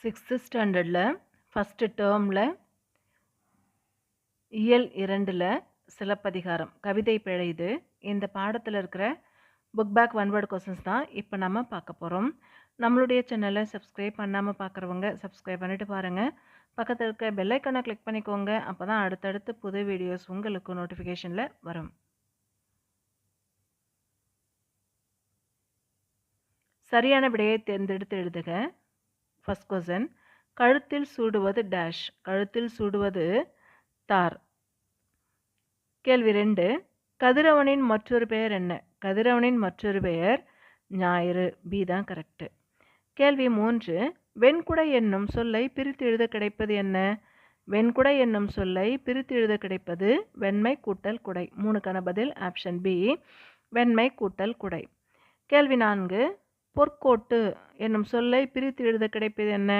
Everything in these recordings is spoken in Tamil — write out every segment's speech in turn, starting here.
6th ஸ்டாண்டர்டில் ஃபஸ்ட்டு டேர்மில் இயல் 2ல் சிலப்பதிகாரம் கவிதை பிழை. இந்த பாடத்தில் இருக்கிற book back one word questions தான் இப்போ நம்ம பார்க்க போகிறோம். நம்மளுடைய சேனலை சப்ஸ்கிரைப் பண்ணாமல் பார்க்குறவங்க சப்ஸ்கிரைப் பண்ணிவிட்டு பாருங்கள். பக்கத்தில் இருக்க பெல் ஐக்கானை கிளிக் பண்ணிக்கோங்க. அப்போ தான் அடுத்தடுத்து புது வீடியோஸ் உங்களுக்கு நோட்டிஃபிகேஷனில் வரும். சரியான விடையை தேர்ந்தெடுத்து எழுதுக. ஃபர்ஸ்ட் கொஸ்டின், கழுத்தில் சூடுவது டேஷ். கழுத்தில் சூடுவது தார். கேள்வி 2, கதிரவனின் மற்றொரு பெயர் என்ன? கதிரவனின் மற்றொரு பெயர் ஞாயிறு. பி தான் கரெக்டு. கேள்வி 3, வெண்குடை என்னும் சொல்லை பிரித்து எழுத கிடைப்பது என்ன? வெண்குடை என்னும் சொல்லை பிரித்து எழுத கிடைப்பது வெண்மை கூட்டல் குடை. 3க்கான பதில் ஆப்ஷன் பி, வெண்மை கூட்டல் குடை. கேள்வி 4, பொற்கோட்டு என்னும் சொல்லை பிரித்து எழுத கிடைப்பது என்ன?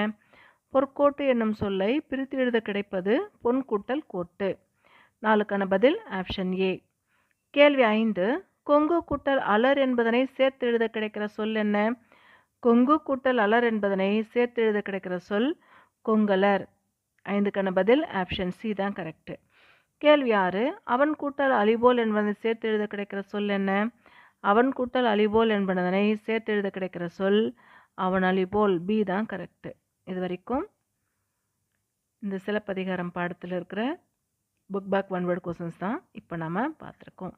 பொற்கோட்டு என்னும் சொல்லை பிரித்து எழுத கிடைப்பது பொன் கூட்டல் கோட்டு. 4க்கான பதில் ஆப்ஷன் ஏ. கேள்வி 5, கொங்கு கூட்டல் அலர் என்பதனை சேர்த்து எழுத கிடைக்கிற சொல் என்ன? கொங்கு கூட்டல் அலர் என்பதனை சேர்த்து எழுத கிடைக்கிற சொல் கொங்கலர். 5க்கான பதில் ஆப்ஷன் சி தான் கரெக்டு. கேள்வி 6, அவன் கூட்டல் அலிபோல் என்பதனை சேர்த்து எழுத கிடைக்கிற சொல் என்ன? அவன் கூட்டல் அலிபோல் என்பதனை சேர்த்து எழுத கிடைக்கிற சொல் அவன் அலிபோல். பி தான் கரெக்டு. இது வரைக்கும் இந்த சிலப்பதிகாரம் பாடத்தில் இருக்கிற book back one word questions தான் இப்போ நம்ம பார்த்துருக்கோம்.